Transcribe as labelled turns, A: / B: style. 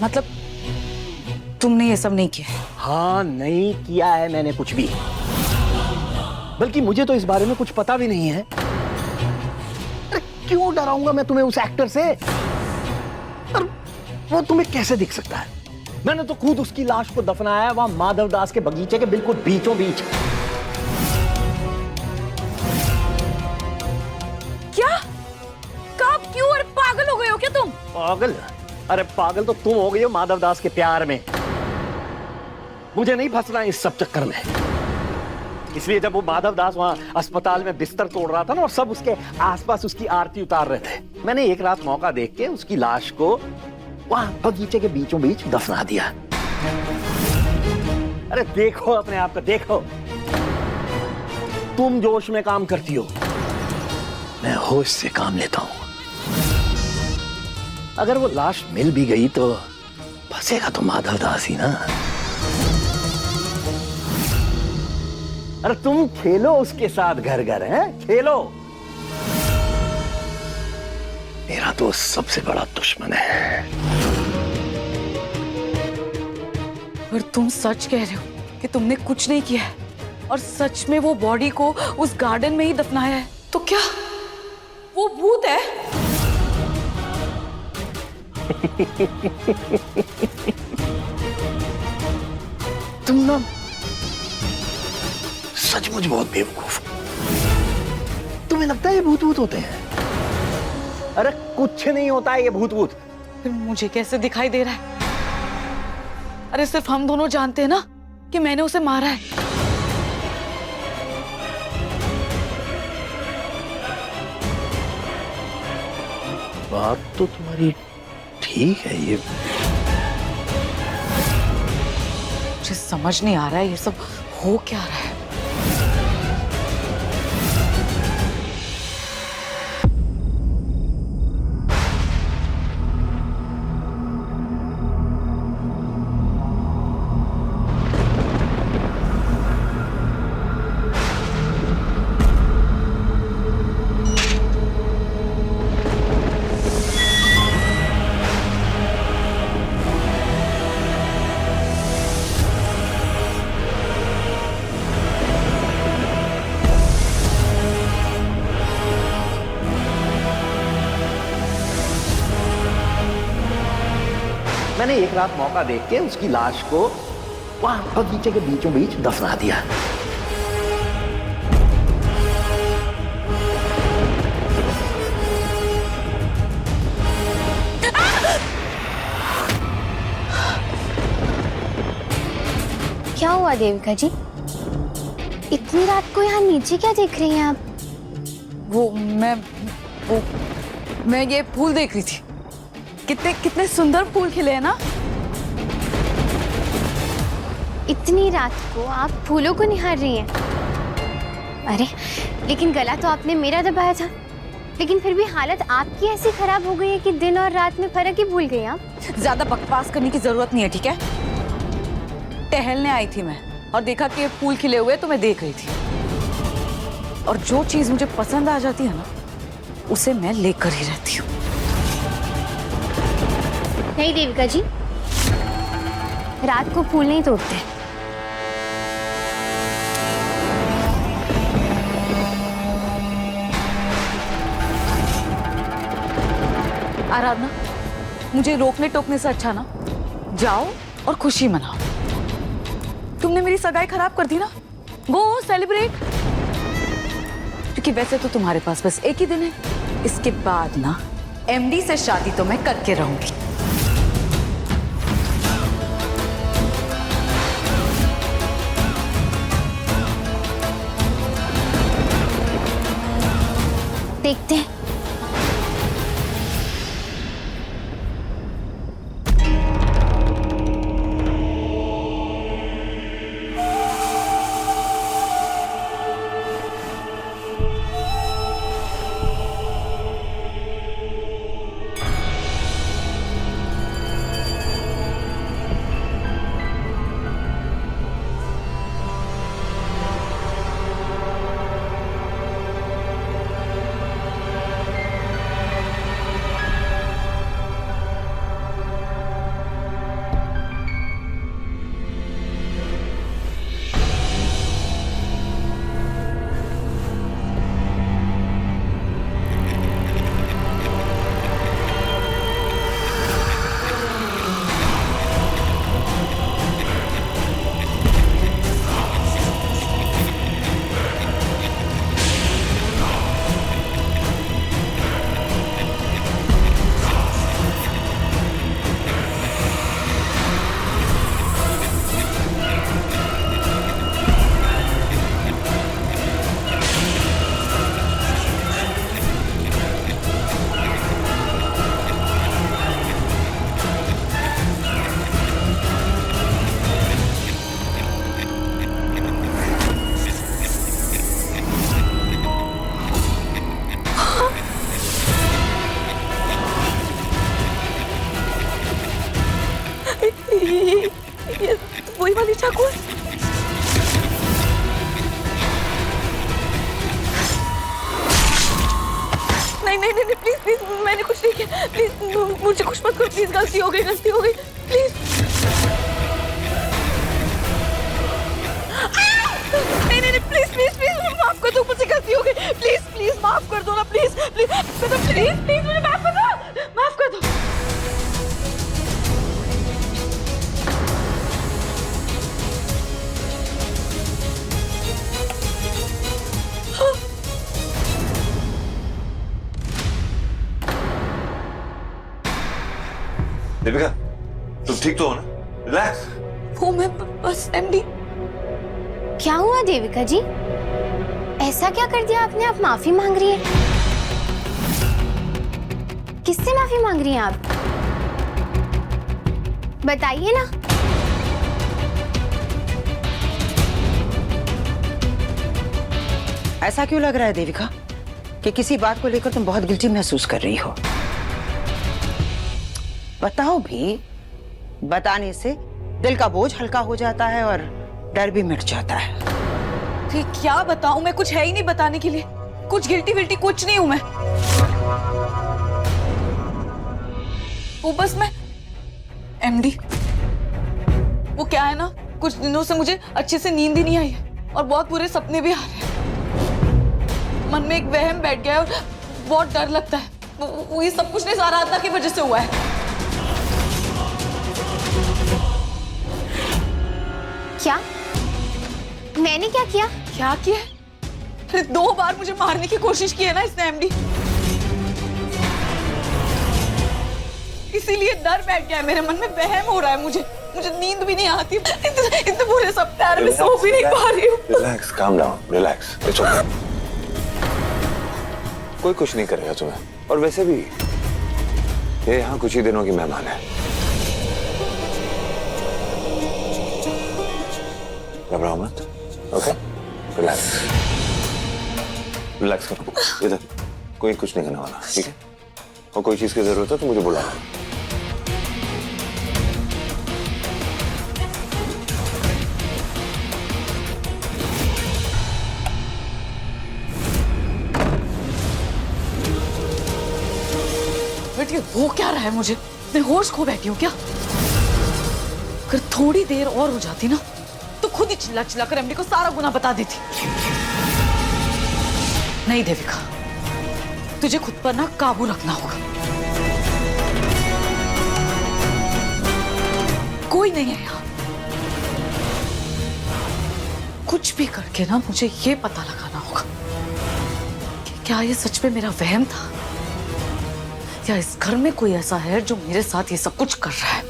A: मतलब तुमने ये सब नहीं किया?
B: हाँ, नहीं किया है मैंने कुछ भी। बल्कि मुझे तो इस बारे में कुछ पता भी नहीं है। अरे क्यों डराऊंगा मैं तुम्हें उस एक्टर से? और वो तुम्हें कैसे दिख सकता है? मैंने तो खुद उसकी लाश को दफनाया वहां माधव दास के बगीचे के बिल्कुल बीचों बीच।
A: क्या? कब? क्यों? अरे पागल हो गए हो क्या तुम?
B: पागल? अरे पागल तो तुम हो गई हो माधव दास के प्यार में। मुझे नहीं फंसना इस सब चक्कर में। इसलिए जब वो माधव दास वहां अस्पताल में बिस्तर तोड़ रहा था ना और सब उसके आसपास उसकी आरती उतार रहे थे, मैंने एक रात मौका देख के उसकी लाश को वहां बगीचे के बीचों बीच दफना दिया। अरे देखो अपने आप को, देखो। तुम जोश में काम करती हो, मैं होश से काम लेता हूं। अगर वो लाश मिल भी गई तो फंसेगा तो माधव दास ही ना। अरे तुम खेलो उसके साथ घर घर, हैं? खेलो। मेरा तो सबसे बड़ा दुश्मन है।
A: पर तुम सच कह रहे हो कि तुमने कुछ नहीं किया है और सच में वो बॉडी को उस गार्डन में ही दफनाया है? तो क्या वो भूत है?
B: तुम ना सचमुच बहुत बेवकूफ हो। तुम्हें लगता है ये भूत भूत होते हैं? अरे कुछ नहीं होता है ये भूत भूत।
A: फिर मुझे कैसे दिखाई दे रहा है? अरे सिर्फ हम दोनों जानते हैं ना कि मैंने उसे मारा है।
B: बात तो तुम्हारी ठीक है। ये
A: मुझे समझ नहीं आ रहा है ये सब हो क्या रहा है।
B: मैंने एक रात मौका देख के उसकी लाश को वहां बगीचे के बीचों बीच दफना दिया।
C: क्या हुआ देविका जी? इतनी रात को यहाँ नीचे क्या देख रही हैं आप?
A: वो मैं ये फूल देख रही थी। कितने कितने सुंदर फूल खिले हैं ना।
C: इतनी रात को आप फूलों को निहार रही हैं? अरे लेकिन गला तो आपने मेरा दबाया था। लेकिन फिर भी हालत आपकी ऐसी खराब हो गई है कि दिन और रात में फर्क ही भूल गई आप।
A: ज्यादा बकवास करने की जरूरत नहीं है, ठीक है? टहलने आई थी मैं और देखा कि ये फूल खिले हुए तो मैं देख रही थी। और जो चीज मुझे पसंद आ जाती है ना उसे मैं लेकर ही रहती हूँ।
C: नहीं देविका जी, रात को फूल नहीं तोड़ते।
A: आराधना, मुझे रोकने टोकने से अच्छा ना जाओ और खुशी मनाओ। तुमने मेरी सगाई खराब कर दी ना, गो सेलिब्रेट। क्योंकि वैसे तो तुम्हारे पास बस एक ही दिन है, इसके बाद ना एमडी से शादी तो मैं करके रहूंगी।
C: देखते हैं।
A: ये वही वाली चाकू है। नहीं नहीं नहीं प्लीज प्लीज, मैंने कुछ नहीं किया, प्लीज मुझे कुछ मत करो प्लीज, गलती हो गई प्लीज। नहीं नहीं प्लीज प्लीज प्लीज माफ कर दो, मुझसे गलती हो गई, प्लीज माफ कर दो ना, प्लीज प्लीज मुझे माफ कर दो।
D: देविका, तुम ठीक तो हो ना? रिलैक्स।
A: वो मैं बस एमडी।
C: क्या हुआ देविका जी? ऐसा क्या कर दिया आपने? आप माफी मांग रही हैं? किससे माफी मांग रही हैं आप? बताइए ना।
E: ऐसा क्यों लग रहा है देविका कि किसी बात को लेकर तुम बहुत गिल्टी महसूस कर रही हो? बताओ भी। बताने से दिल का बोझ हल्का हो जाता है और डर भी मिट जाता है।
A: फिर क्या बताऊं मैं? कुछ है ही नहीं बताने के लिए, कुछ गिल्टी विल्टी कुछ नहीं हूं मैं। वो बस मैं एमडी, वो क्या है ना, कुछ दिनों से मुझे अच्छे से नींद ही नहीं आई है और बहुत बुरे सपने भी आ रहे हैं। मन में एक वहम बैठ गया है और बहुत डर लगता है। वो ये सब कुछ नहीं आराधना की वजह से हुआ है।
C: क्या? मैंने क्या किया?
A: क्या किया? अरे 2 बार मुझे मारने की कोशिश की है ना इसने एमडी, इसीलिए डर बैठ गया है मेरे मन में, वहम हो रहा है मुझे नींद भी नहीं आती, इतने बुरे सपने आ रहे, मैं सो भी नहीं पा रही हूँ।
D: Relax, calm down, relax, it's okay. कोई कुछ नहीं करेगा तुम्हें, और वैसे भी ये यहाँ कुछ ही दिनों की मेहमान है। घबराओ मत, ओके? रिलैक्स, रिलैक्स करो। इधर कोई कुछ नहीं करने वाला, ठीक है? और कोई चीज की जरूरत है तो मुझे बुला लो।
A: बेटी वो क्या रहा है मुझे? मैं होश खो बैठी हूँ क्या? अगर थोड़ी देर और हो जाती ना तो खुद ही चिल्ला चिल्ला कर एमडी को सारा गुना बता देती। नहीं देविका, तुझे खुद पर ना काबू रखना होगा। कोई नहीं है यहाँ। कुछ भी करके ना मुझे ये पता लगाना होगा कि क्या ये सच में मेरा वहम था या इस घर में कोई ऐसा है जो मेरे साथ ये सब कुछ कर रहा है।